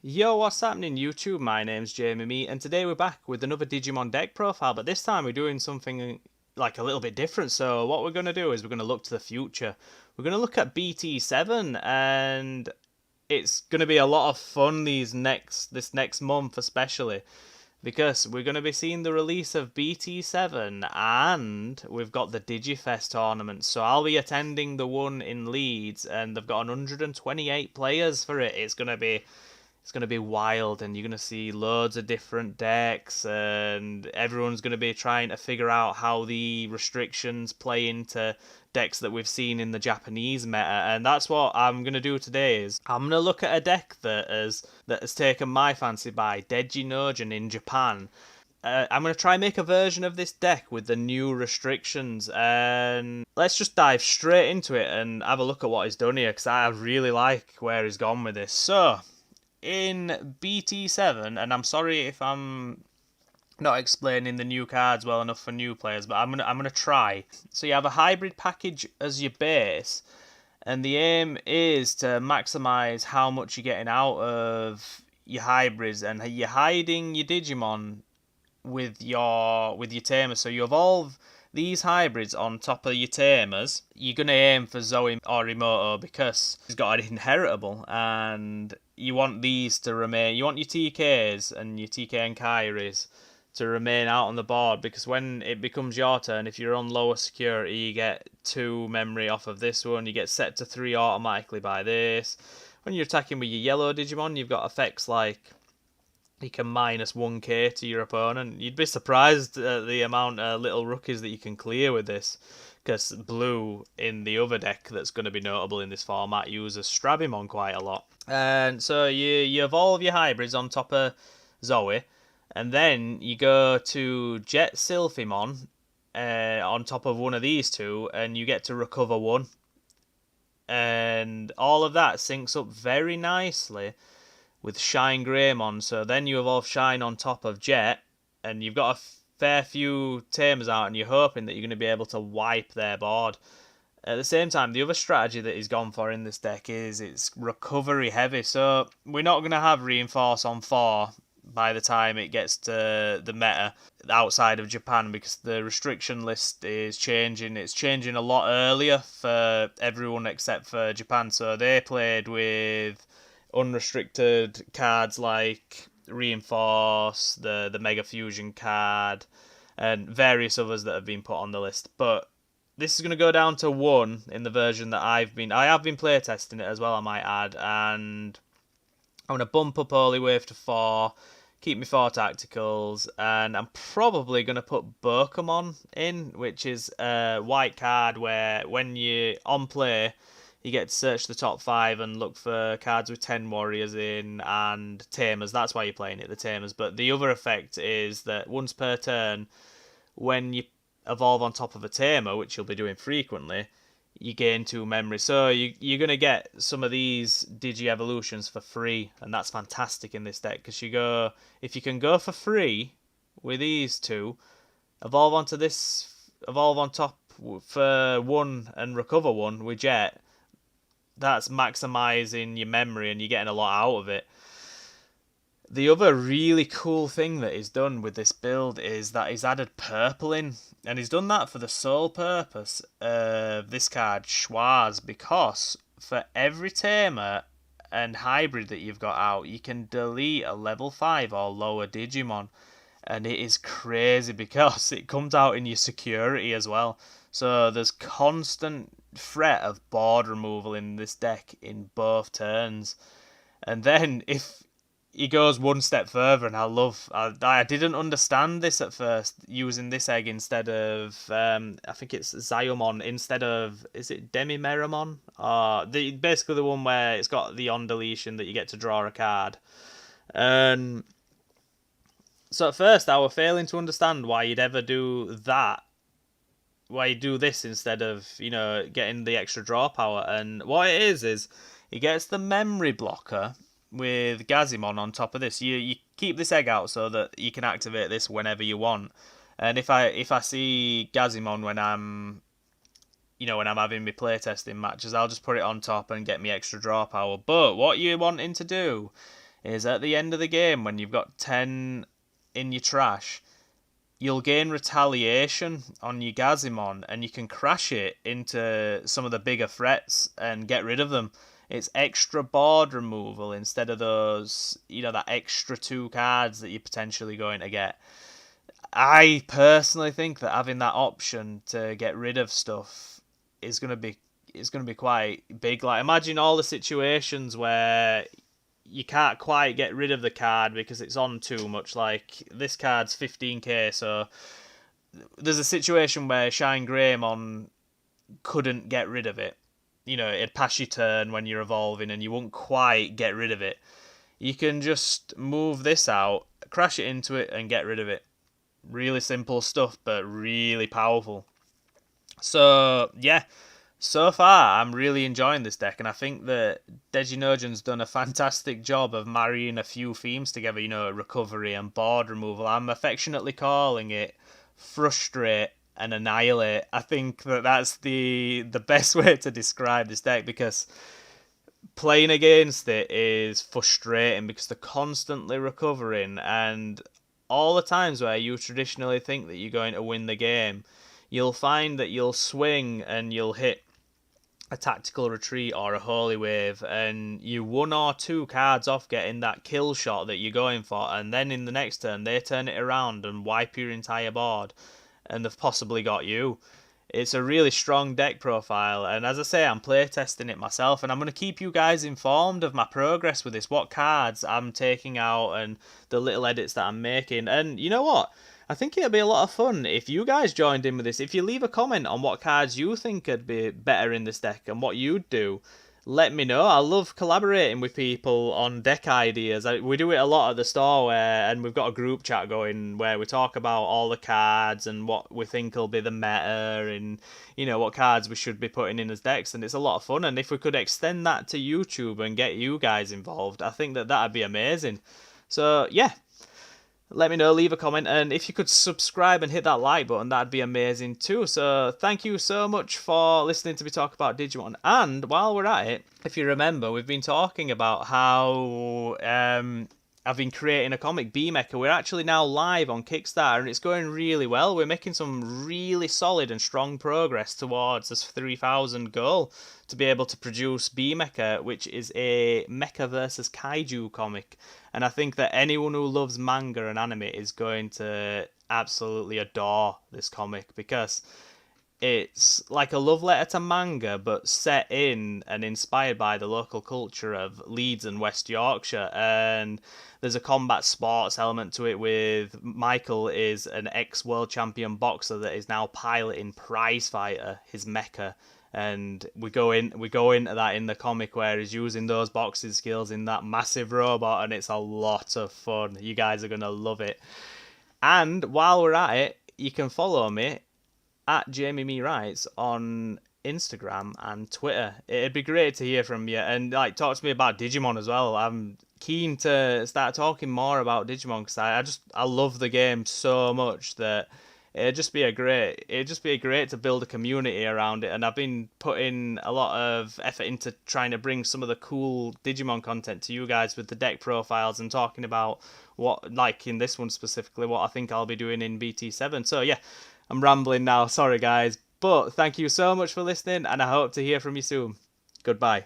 Yo, what's happening YouTube? My name's Jamie Meat, and today we're back with another Digimon deck profile, but this time we're doing something like a little bit different. So what we're going to do is we're going to look to the future. We're going to look at BT7, and it's going to be a lot of fun this next month especially, because we're going to be seeing the release of BT7 and we've got the Digifest tournament. So I'll be attending the one in Leeds, and they've got 128 players for it. It's going to be wild, and you're going to see loads of different decks, and everyone's going to be trying to figure out how the restrictions play into decks that we've seen in the Japanese meta. And that's what I'm going to do today. Is I'm going to look at a deck that has taken my fancy by Digimon in Japan. I'm going to try and make a version of this deck with the new restrictions, and let's just dive straight into it and have a look at what he's done here, because I really like where he's gone with this. So in BT7, and I'm sorry if I'm not explaining the new cards well enough for new players, but I'm gonna try. So you have a hybrid package as your base, and the aim is to maximize how much you're getting out of your hybrids, and you're hiding your Digimon with your tamers. So you evolve these hybrids on top of your tamers. You're gonna aim for Zoe or Emoto because he's got an inheritable, and you want these to remain. You want your TKs and your TK and Kairis to remain out on the board, because when it becomes your turn, if you're on lower security, you get 2 memory off of this one. You get set to 3 automatically by this. When you're attacking with your yellow Digimon, you've got effects like you can minus 1k to your opponent. You'd be surprised at the amount of little rookies that you can clear with this, because blue in the other deck that's going to be notable in this format uses Strabimon quite a lot. And so you evolve your hybrids on top of Zoe, and then you go to Jet Sylphimon on top of one of these two, and you get to recover 1. And all of that syncs up very nicely with Shinegreymon. So then you evolve Shine on top of Jet, and you've got a fair few tamers out, and you're hoping that you're going to be able to wipe their board. At the same time, the other strategy that he's gone for in this deck is it's recovery heavy. So we're not going to have Reinforce on 4 by the time it gets to the meta outside of Japan, because the restriction list is changing. It's changing a lot earlier for everyone except for Japan. So they played with unrestricted cards like Reinforce, the Mega Fusion card, and various others that have been put on the list. But this is going to go down to 1 in the version that I have been playtesting it as well, I might add, and I'm going to bump up Holy Wave to 4, keep me 4 tacticals, and I'm probably going to put Bokumon in, which is a white card where when you're on play, you get to search the top 5 and look for cards with 10 warriors in and tamers. That's why you're playing it, the tamers. But the other effect is that once per turn, when you evolve on top of a tamer, which you'll be doing frequently, you gain 2 memory. So you're going to get some of these Digi evolutions for free, and that's fantastic in this deck, because if you can go for free with these 2, evolve on top for 1 and recover 1 with Jet, that's maximizing your memory and you're getting a lot out of it. The other really cool thing that he's done with this build is that he's added purple in, and he's done that for the sole purpose of this card, Schwarz, because for every tamer and hybrid that you've got out, you can delete a level 5 or lower Digimon, and it is crazy because it comes out in your security as well. So there's constant threat of board removal in this deck in both turns. And then if he goes one step further, and I didn't understand this at first, using this egg instead of I think it's Zyomon instead of, is it Demimeramon? Basically the one where it's got the on deletion that you get to draw a card. And so at first I was failing to understand why you'd ever do that, why you do this instead of, getting the extra draw power. And what it is he gets the memory blocker with Gazimon on top of this. You keep this egg out so that you can activate this whenever you want. And if I see Gazimon when I'm having my playtesting matches, I'll just put it on top and get me extra draw power. But what you're wanting to do is at the end of the game when you've got 10 in your trash, you'll gain retaliation on your Gazimon and you can crash it into some of the bigger threats and get rid of them. It's extra board removal instead of those, that extra 2 cards that you're potentially going to get. I personally think that having that option to get rid of stuff is gonna be quite big. Like, imagine all the situations where you can't quite get rid of the card because it's on too much. Like, this card's 15k, so there's a situation where Shinegreymon couldn't get rid of it. It'd pass your turn when you're evolving and you won't quite get rid of it. You can just move this out, crash it into it, and get rid of it. Really simple stuff, but really powerful. So, yeah, so far I'm really enjoying this deck, and I think that Dejinogen's done a fantastic job of marrying a few themes together, recovery and board removal. I'm affectionately calling it Frustrate and Annihilate. I think that that's the best way to describe this deck, because playing against it is frustrating because they're constantly recovering, and all the times where you traditionally think that you're going to win the game, you'll find that you'll swing and you'll hit a tactical retreat or a holy wave, and you 1 or 2 cards off getting that kill shot that you're going for, and then in the next turn they turn it around and wipe your entire board, and they've possibly got you. It's a really strong deck profile, and as I say, I'm playtesting it myself, and I'm going to keep you guys informed of my progress with this, what cards I'm taking out, and the little edits that I'm making. And you know what? I think it'd be a lot of fun if you guys joined in with this. If you leave a comment on what cards you think would be better in this deck and what you'd do, let me know. I love collaborating with people on deck ideas. We do it a lot at the store, and we've got a group chat going where we talk about all the cards and what we think will be the meta, and what cards we should be putting in as decks, and it's a lot of fun. And if we could extend that to YouTube and get you guys involved, I think that that'd be amazing. So yeah, let me know, leave a comment, and if you could subscribe and hit that like button, that'd be amazing too. So thank you so much for listening to me talk about Digimon. And while we're at it, if you remember, we've been talking about how I've been creating a comic, B-Mecha. We're actually now live on Kickstarter, and it's going really well. We're making some really solid and strong progress towards this 3,000 goal to be able to produce B-Mecha, which is a mecha versus kaiju comic. And I think that anyone who loves manga and anime is going to absolutely adore this comic, because it's like a love letter to manga, but set in and inspired by the local culture of Leeds and West Yorkshire. And there's a combat sports element to it, with Michael is an ex-world champion boxer that is now piloting Prizefighter, his mecha. And we go into that in the comic, where he's using those boxing skills in that massive robot, and it's a lot of fun. You guys are going to love it. And while we're at it, you can follow me at Jamie Me Writes on Instagram and Twitter. It'd be great to hear from you, and talk to me about Digimon as well. I'm keen to start talking more about Digimon, because I love the game so much that it'd just be great to build a community around it. And I've been putting a lot of effort into trying to bring some of the cool Digimon content to you guys with the deck profiles, and talking about what, like in this one specifically, what I think I'll be doing in BT7. So yeah, I'm rambling now, sorry guys, but thank you so much for listening, and I hope to hear from you soon. Goodbye.